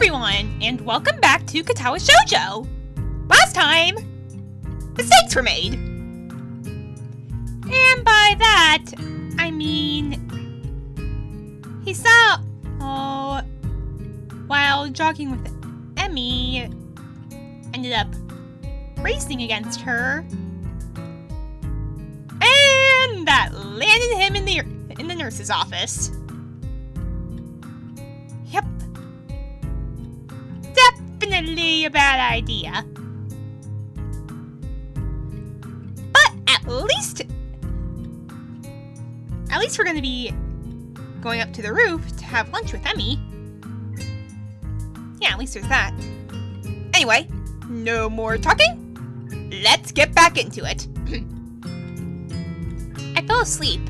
everyone, and welcome back to Katawa Shoujo! Last time, mistakes were made. And by that, I mean, he saw, while jogging with EMI, ended up racing against her, and that landed him in the nurse's office. Yep. Definitely a bad idea. But at least we're gonna be going up to the roof to have lunch with EMI. Yeah, at least there's that. Anyway, no more talking. Let's get back into it. I fell asleep.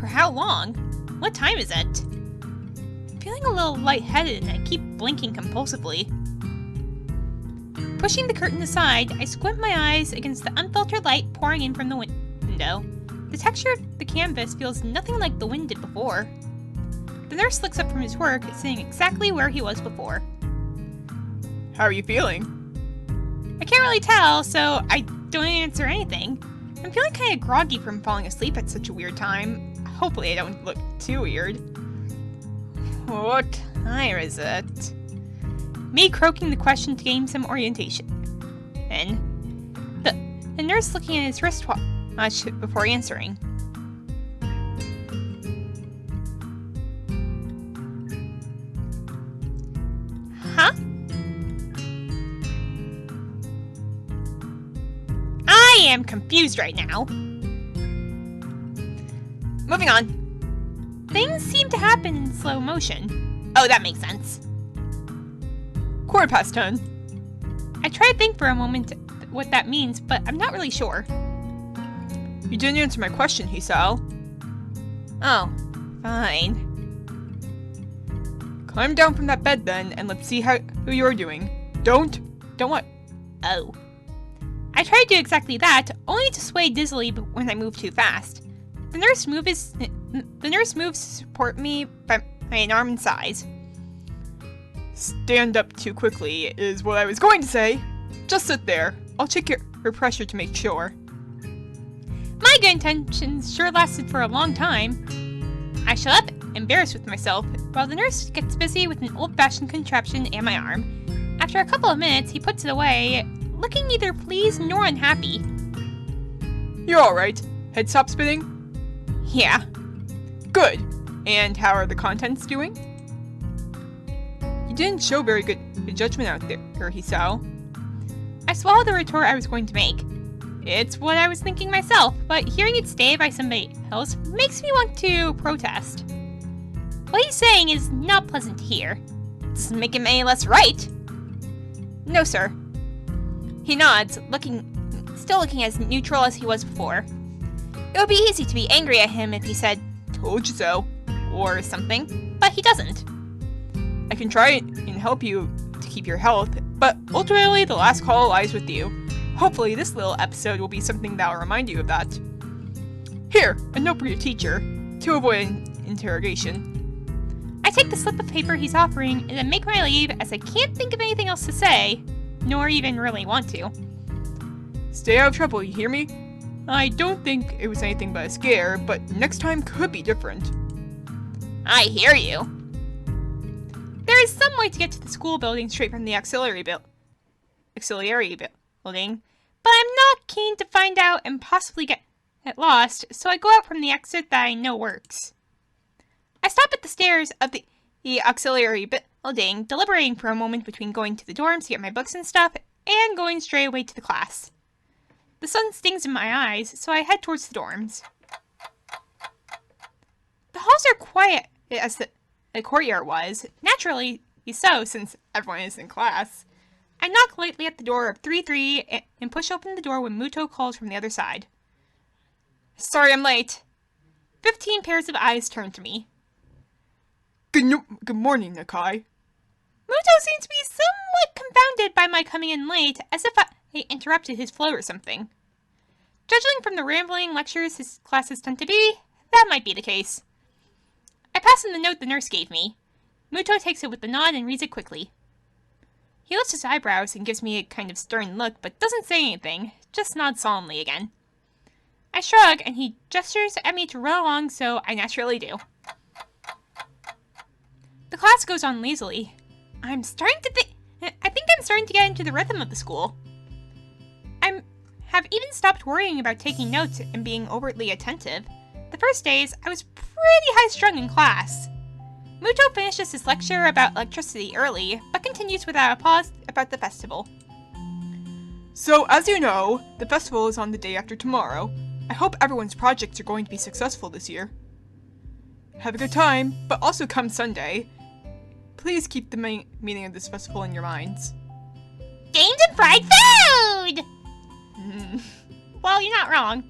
For how long? What time is it? I'm feeling a little lightheaded and I keep blinking compulsively. Pushing the curtain aside, I squint my eyes against the unfiltered light pouring in from the window. The texture of the canvas feels nothing like the wind did before. The nurse looks up from his work, sitting exactly where he was before. How are you feeling? I can't really tell, so I don't answer anything. I'm feeling kind of groggy from falling asleep at such a weird time. Hopefully I don't look too weird. What time is it? Me croaking the question to gain some orientation. And the nurse looking at his wristwatch before answering. Huh? I am confused right now. Moving on. Things seem to happen in slow motion. Oh, that makes sense. 10:15. I try to think for a moment what that means, but I'm not really sure. You didn't answer my question, Hisao. Oh, fine. Climb down from that bed then, and let's see how you're doing. Don't what? Oh. I try to do exactly that, only to sway dizzily when I move too fast. The nurse moves to support me by an arm and sighs. Stand up too quickly is what I was going to say. Just sit there. I'll check your pressure to make sure. My good intentions sure lasted for a long time. I shut up, embarrassed with myself, while the nurse gets busy with an old-fashioned contraption and my arm. After a couple of minutes, he puts it away, looking neither pleased nor unhappy. You're alright. Head stop spinning? Yeah. Good. And how are the contents doing? You didn't show very good judgment out there, Hisao. I swallowed the retort I was going to make. It's what I was thinking myself, but hearing it stated by somebody else makes me want to protest. What he's saying is not pleasant to hear. Doesn't make him any less right. No, sir. He nods, still looking as neutral as he was before. It would be easy to be angry at him if he said, "Told you so," or something, but he doesn't. I can try and help you to keep your health, but ultimately the last call lies with you. Hopefully this little episode will be something that will remind you of that. Here, a note for your teacher, to avoid interrogation. I take the slip of paper he's offering and then make my leave as I can't think of anything else to say, nor even really want to. Stay out of trouble, you hear me? I don't think it was anything but a scare, but next time could be different. I hear you. There is some way to get to the school building straight from the auxiliary building, but I'm not keen to find out and possibly get lost, so I go out from the exit that I know works. I stop at the stairs of the auxiliary building, deliberating for a moment between going to the dorms to get my books and stuff, and going straight away to the class. The sun stings in my eyes, so I head towards the dorms. The halls are quiet as the courtyard was, naturally so since everyone is in class. I knock lightly at the door of 3-3 and push open the door when Muto calls from the other side. Sorry I'm late. 15 pairs of eyes turn to me. Good morning, Nakai. Muto seems to be somewhat confounded by my coming in late, as if I interrupted his flow or something. Judging from the rambling lectures his classes tend to be, that might be the case. I pass him the note the nurse gave me. Muto takes it with a nod and reads it quickly. He lifts his eyebrows and gives me a kind of stern look, but doesn't say anything, just nods solemnly again. I shrug, and he gestures at me to run along, so I naturally do. The class goes on lazily. I think I'm starting to get into the rhythm of the school. I have even stopped worrying about taking notes and being overtly attentive. The first days, I was pretty high-strung in class. Muto finishes his lecture about electricity early, but continues without a pause about the festival. So, as you know, the festival is on the day after tomorrow. I hope everyone's projects are going to be successful this year. Have a good time, but also come Sunday. Please keep the main meaning of this festival in your minds. Games and fried food! Well, you're not wrong.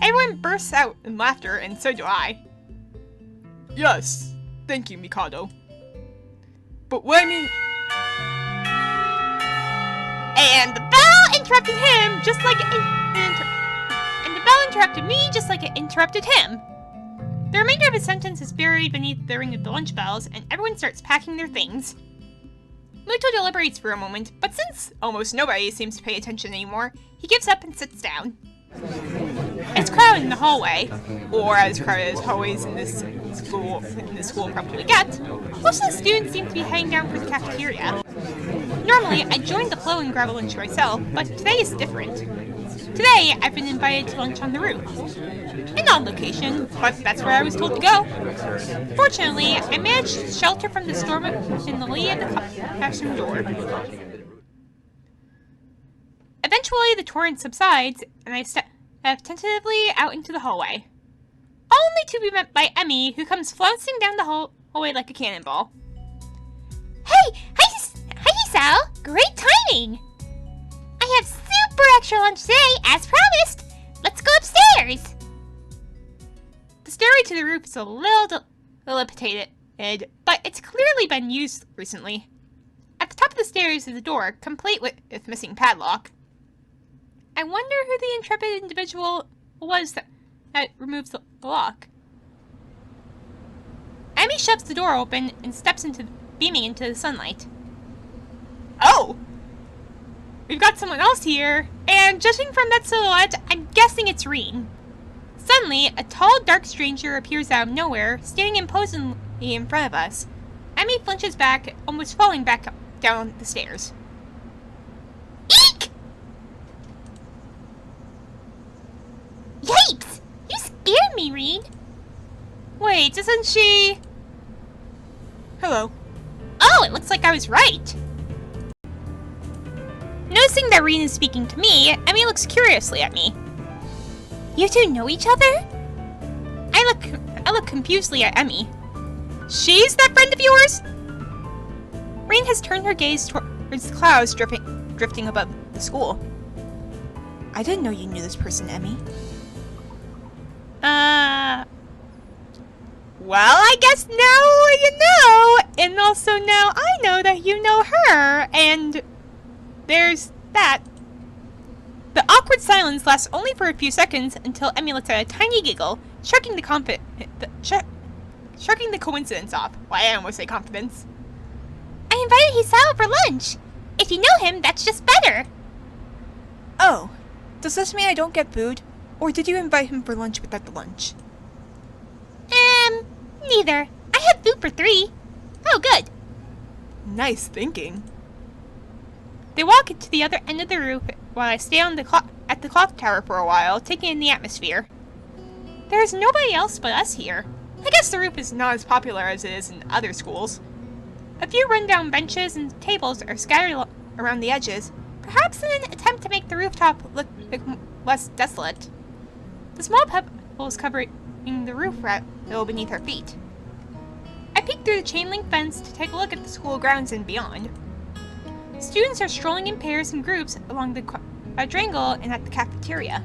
Everyone bursts out in laughter, and so do I. Yes, thank you, Mikado. But what I mean... And the bell interrupted him just like and the bell interrupted me just like it interrupted him. The remainder of his sentence is buried beneath the ring of the lunch bells, and everyone starts packing their things. Muto deliberates for a moment, but since almost nobody seems to pay attention anymore, he gives up and sits down. It's crowded in the hallway, or as crowded as hallways in this school probably get. Most of the students seem to be heading down for the cafeteria. Normally, I join the flow and grab a lunch myself, but today is different. Today, I've been invited to lunch on the roof. An odd location, but that's where I was told to go. Fortunately, I managed to shelter from the storm in the lee of the classroom door. Eventually, the torrent subsides, and I step tentatively out into the hallway. Only to be met by EMI, who comes flouncing down the hallway like a cannonball. Hey! Hi, Sal! Great timing! I have super extra lunch today, as promised! Let's go upstairs! The stairway to the roof is a little dilapidated, but it's clearly been used recently. At the top of the stairs is a door, complete with missing padlock. I wonder who the intrepid individual was that removes the lock. Amy shoves the door open and steps beaming into the sunlight. Oh! We've got someone else here, and judging from that silhouette, I'm guessing it's RIN. Suddenly, a tall, dark stranger appears out of nowhere, standing imposingly in front of us. Amy flinches back, almost falling back down the stairs. Eek! Yikes! You scared me, RIN! Wait, isn't she... Hello. Oh, it looks like I was right! Noticing that RIN is speaking to me, Emi looks curiously at me. You two know each other? I look confusedly at Emi. She's that friend of yours? RIN has turned her gaze towards the clouds drifting above the school. I didn't know you knew this person, Emi. Well, I guess now you know, and also now I know that you know her, and there's that. The awkward silence lasts only for a few seconds until Emi lets out a tiny giggle, shrugging the coincidence off. Why, I almost say confidence. I invited Hisao for lunch. If you know him, that's just better. Oh, does this mean I don't get food? Or did you invite him for lunch without the lunch? Neither. I have food for 3. Oh, good. Nice thinking. They walk into the other end of the roof while I stay at the clock tower for a while, taking in the atmosphere. There is nobody else but us here. I guess the roof is not as popular as it is in other schools. A few rundown benches and tables are scattered around the edges, perhaps in an attempt to make the rooftop look less desolate. The small pebbles covering the roof rattle beneath our feet. I peek through the chain link fence to take a look at the school grounds and beyond. Students are strolling in pairs and groups along the quadrangle and at the cafeteria.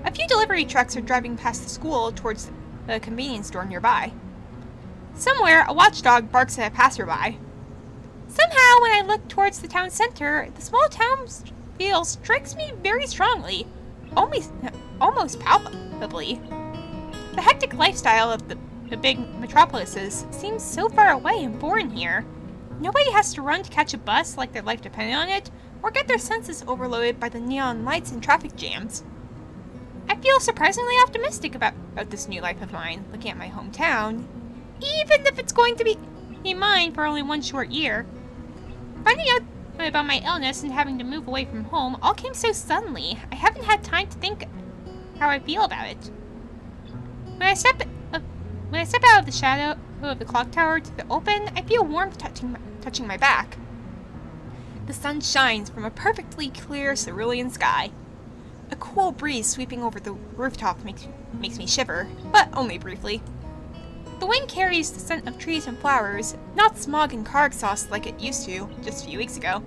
A few delivery trucks are driving past the school towards the convenience store nearby. Somewhere, a watchdog barks at a passerby. Somehow, when I look towards the town center, the small town feel strikes me very strongly, almost palpably. The hectic lifestyle of the big metropolises seems so far away and foreign here. nobody has to run to catch a bus like their life depended on it, or get their senses overloaded by the neon lights and traffic jams. I feel surprisingly optimistic about this new life of mine, looking at my hometown, even if it's going to be mine for only one short year. Finding out about my illness and having to move away from home all came so suddenly, I haven't had time to think how I feel about it. When I step out of the shadow of the clock tower to the open, I feel warmth touching my back. The sun shines from a perfectly clear cerulean sky. A cool breeze sweeping over the rooftop makes me shiver, but only briefly. The wind carries the scent of trees and flowers, not smog and car exhaust like it used to just a few weeks ago.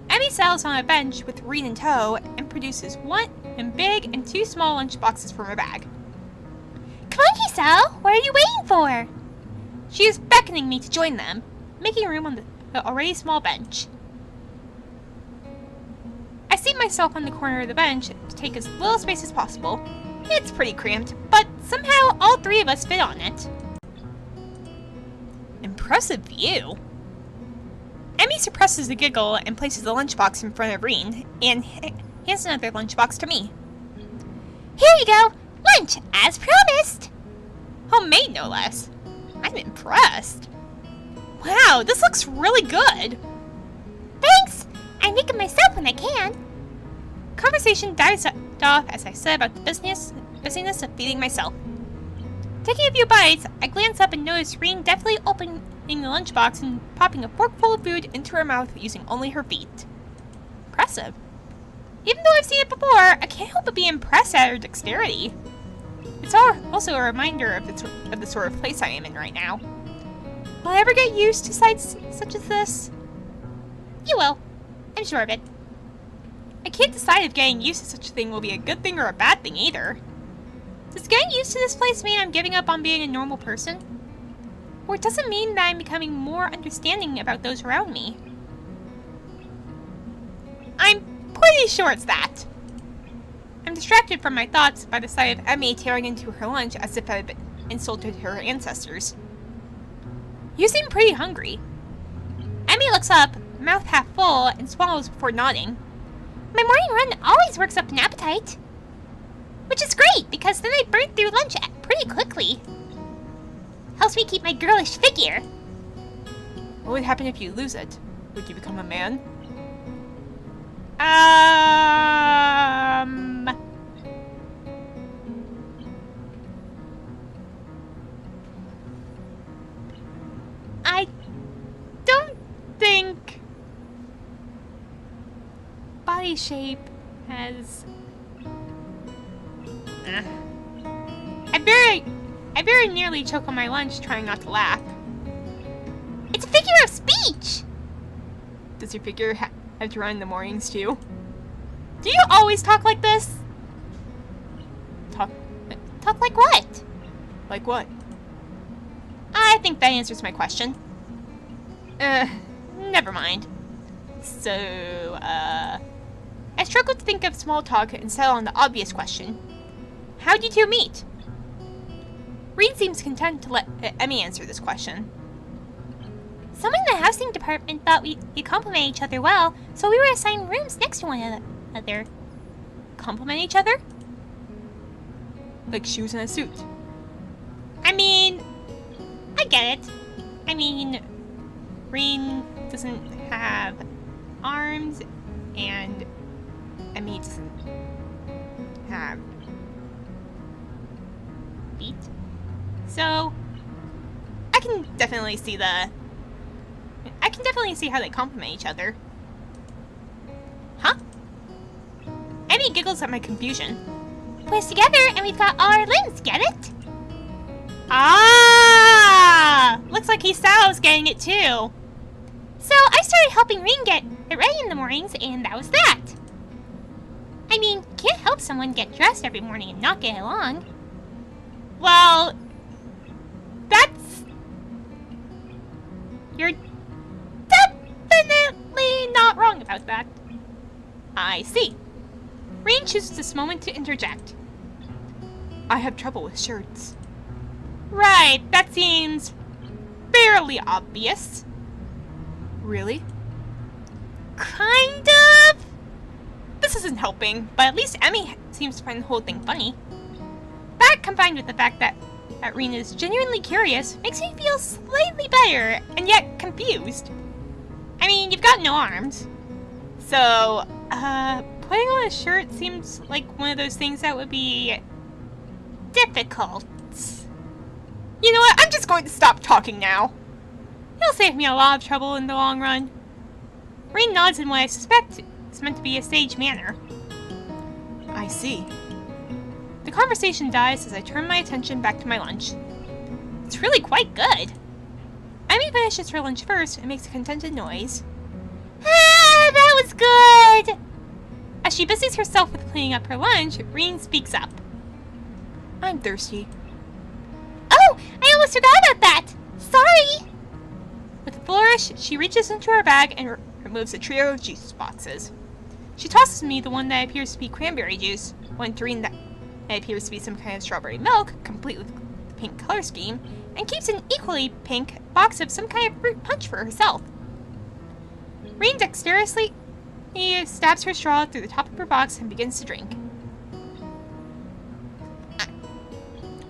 Emmy settles on a bench with RIN in tow and produces one big and two small lunch boxes from her bag. Come on, Giselle! What are you waiting for? She is beckoning me to join them, making room on the already small bench. I seat myself on the corner of the bench to take as little space as possible. It's pretty cramped, but somehow all three of us fit on it. Impressive view. Emmy suppresses a giggle and places the lunchbox in front of RIN and hands another lunchbox to me. Here you go! Lunch, as promised! Homemade, no less. I'm impressed. Wow, this looks really good. Thanks! I make it myself when I can. Conversation dies off as I said about the busyness of feeding myself. Taking a few bites, I glance up and notice RIN deftly opening the lunchbox and popping a forkful of food into her mouth using only her feet. Impressive. Even though I've seen it before, I can't help but be impressed at her dexterity. It's also a reminder of the sort of place I am in right now. Will I ever get used to sights such as this? You will. I'm sure of it. I can't decide if getting used to such a thing will be a good thing or a bad thing either. Does getting used to this place mean I'm giving up on being a normal person? Or does it mean that I'm becoming more understanding about those around me? I'm pretty sure it's that. I'm distracted from my thoughts by the sight of Emmy tearing into her lunch as if I had insulted her ancestors. You seem pretty hungry. Emmy looks up, mouth half full, and swallows before nodding. My morning run always works up an appetite. Which is great, because then I burn through lunch pretty quickly. Helps me keep my girlish figure. What would happen if you lose it? Would you become a man? I don't think body shape has... I very nearly choke on my lunch trying not to laugh. It's a figure of speech! Does your figure have to run in the mornings too? Do you always talk like this? Talk like what? Like what? I think that answers my question. Never mind. So, I struggled to think of small talk and settle on the obvious question. How'd you two meet? RIN seems content to let Emmy answer this question. Someone in the housing department thought we complement each other well, so we were assigned rooms next to one another. Complement each other? Like shoes and a suit. I mean, I get it. I mean, RIN doesn't have arms, and Emmy doesn't have feet. So, I can definitely see how they complement each other. Huh? Emmy giggles at my confusion. Put us together and we've got all our limbs, get it? Ah! Looks like Hisao's getting it too. So I started helping RIN get ready in the mornings, and that was that. I mean, can't help someone get dressed every morning and not get along. Well, you're definitely not wrong about that. I see. RIN chooses this moment to interject. I have trouble with shirts. Right, that seems fairly obvious. Really? Kind of? This isn't helping, but at least Emmy seems to find the whole thing funny. That, combined with the fact that RIN is genuinely curious, makes me feel slightly better, and yet confused. I mean, you've got no arms. So, putting on a shirt seems like one of those things that would be difficult. You know what? I'm just going to stop talking now. It'll save me a lot of trouble in the long run. RIN nods in what I suspect is meant to be a sage manner. I see. The conversation dies as I turn my attention back to my lunch. It's really quite good. Emmy finishes her lunch first and makes a contented noise. Ah, that was good! As she busies herself with cleaning up her lunch, RIN speaks up. I'm thirsty. Oh, I almost forgot about that! Sorry! With a flourish, she reaches into her bag and removes a trio of juice boxes. She tosses me the one that appears to be cranberry juice, one to RIN that appears to be some kind of strawberry milk, complete with the pink color scheme, and keeps an equally pink box of some kind of fruit punch for herself. RIN dexterously stabs her straw through the top of her box and begins to drink.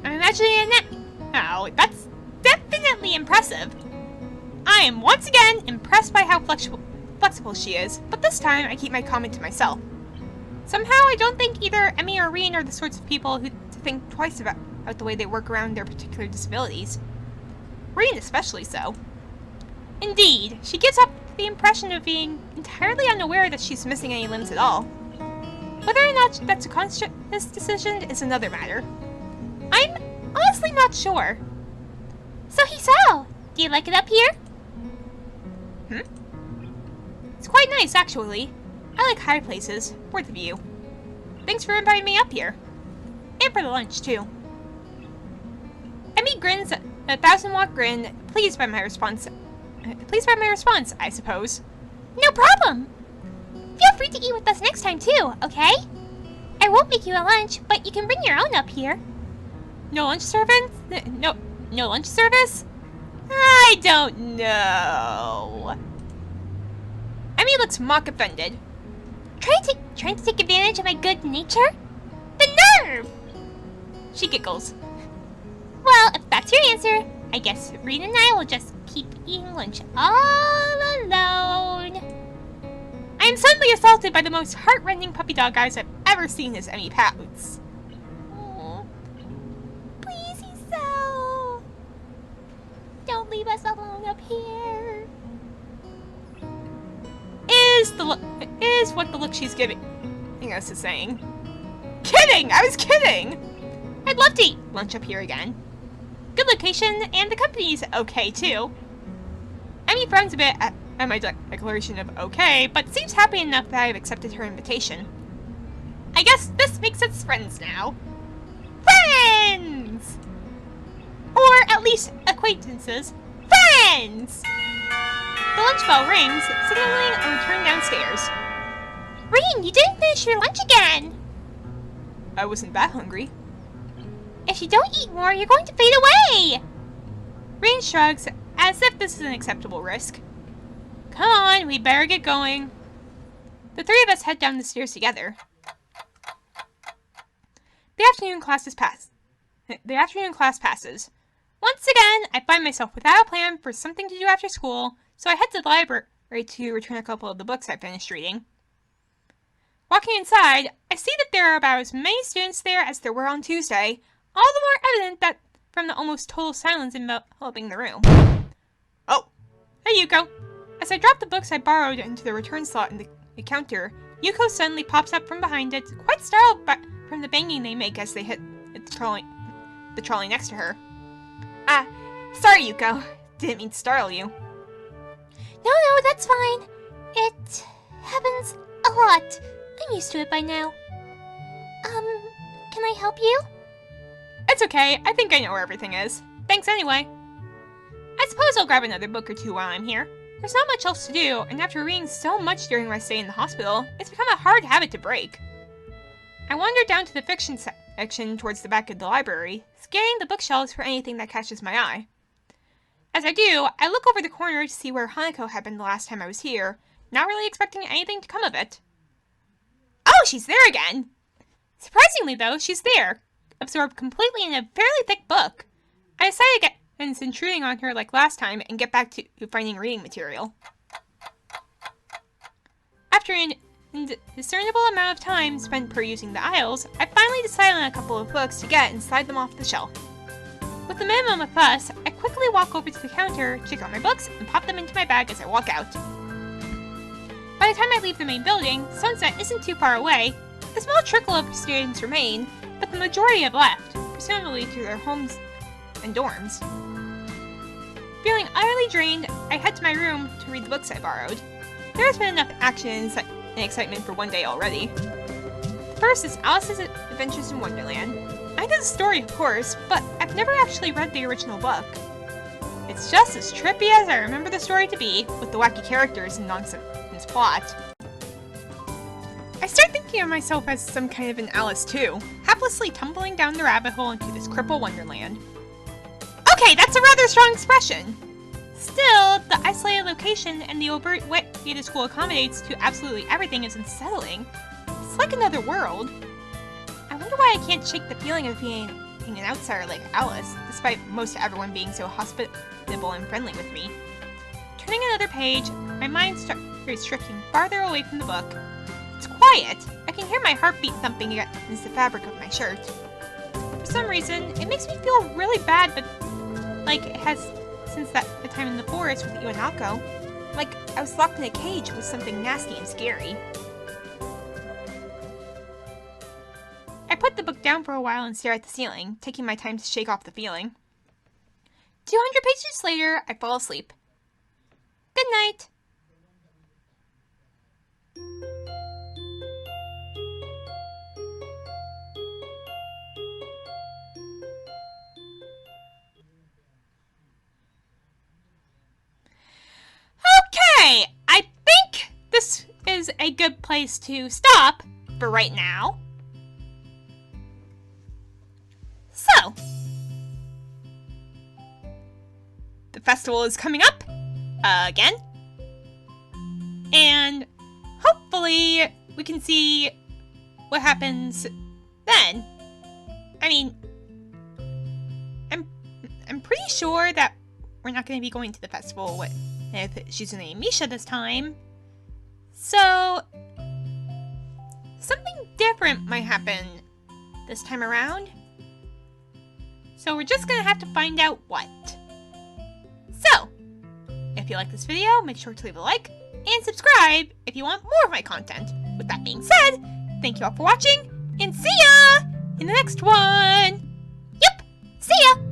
I'm imagining it now. Oh, that's definitely impressive. I am once again impressed by how flexible she is, but this time I keep my comment to myself. Somehow I don't think either Emmy or RIN are the sorts of people who think twice about the way they work around their particular disabilities. RIN especially so. Indeed, she gives off the impression of being entirely unaware that she's missing any limbs at all. Whether or not that's a conscious decision is another matter. I'm honestly not sure. So Hisao, do you like it up here? It's quite nice, actually. I like high places, for the view. Thanks for inviting me up here. And for the lunch, too. Emmy grins a 1,000-watt grin, pleased by my response, I suppose. No problem! Feel free to eat with us next time, too, okay? I won't make you a lunch, but you can bring your own up here. No lunch service? No lunch service? I don't know. Emmy looks mock offended. Trying to take advantage of my good nature? The nerve! She giggles. Well, if that's your answer, I guess RIN and I will just keep eating lunch all alone. I am suddenly assaulted by the most heart-rending puppy dog eyes I've ever seen as Emmy pouts. Oh, please, Hisao. Don't leave us alone up here. Is what the look she's giving us is saying. Kidding! I was kidding! I'd love to eat lunch up here again. Good location, and the company's okay, too. Emmy frowns a bit at my declaration of okay, but seems happy enough that I've accepted her invitation. I guess this makes us friends now. Friends! Or at least acquaintances. Friends! The lunch bell rings, signaling a return downstairs. RIN, you didn't finish your lunch again! I wasn't that hungry. If you don't eat more, you're going to fade away! RIN shrugs, as if this is an acceptable risk. Come on, we'd better get going. The three of us head down the stairs together. The afternoon class passes. Once again, I find myself without a plan for something to do after school, so I head to the library to return a couple of the books I finished reading. Walking inside, I see that there are about as many students there as there were on Tuesday, all the more evident that from the almost total silence enveloping the room. Oh, hey Yuko. As I drop the books I borrowed into the return slot in the counter, Yuko suddenly pops up from behind it, quite startled from the banging they make as they hit the trolley next to her. Sorry Yuko. Didn't mean to startle you. No, that's fine. It happens a lot. I'm used to it by now. Can I help you? It's okay. I think I know where everything is. Thanks anyway. I suppose I'll grab another book or two while I'm here. There's not much else to do, and after reading so much during my stay in the hospital, it's become a hard habit to break. I wander down to the fiction section towards the back of the library, scanning the bookshelves for anything that catches my eye. As I do, I look over the corner to see where Hanako had been the last time I was here, not really expecting anything to come of it. Oh, she's there again! Surprisingly, though, she's there, absorbed completely in a fairly thick book. I decided to get against intruding on her like last time and get back to finding reading material. After an indiscernible amount of time spent perusing the aisles, I finally decided on a couple of books to get and slide them off the shelf. With a minimum of fuss, I quickly walk over to the counter, check out my books, and pop them into my bag as I walk out. By the time I leave the main building, sunset isn't too far away. A small trickle of students remain, but the majority have left, presumably to their homes and dorms. Feeling utterly drained, I head to my room to read the books I borrowed. There has been enough action and excitement for one day already. The first is Alice's Adventures in Wonderland. I know the story, of course, but I've never actually read the original book. It's just as trippy as I remember the story to be, with the wacky characters and nonsense plot. I start thinking of myself as some kind of an Alice too, haplessly tumbling down the rabbit hole into this cripple wonderland. Okay, that's a rather strong expression! Still, the isolated location and the overt way the school accommodates to absolutely everything is unsettling. It's like another world. I wonder why I can't shake the feeling of being an outsider like Alice, despite most everyone being so hospitable and friendly with me. Turning another page, my mind starts drifting farther away from the book. It's quiet. I can hear my heartbeat thumping against the fabric of my shirt. For some reason, it makes me feel really bad, but like it has since the time in the forest with Iwanako. Like I was locked in a cage with something nasty and scary. I put the book down for a while and stare at the ceiling, taking my time to shake off the feeling. 200 pages later, I fall asleep. Good night. Okay, I think this is a good place to stop for right now. So, the festival is coming up again, and hopefully we can see what happens then. I mean, I'm pretty sure that we're not going to be going to the festival with Shizune and Misha this time. So, something different might happen this time around. So we're just gonna have to find out what. So, if you like this video, make sure to leave a like and subscribe if you want more of my content. With that being said, thank you all for watching, and see ya in the next one! Yep, see ya!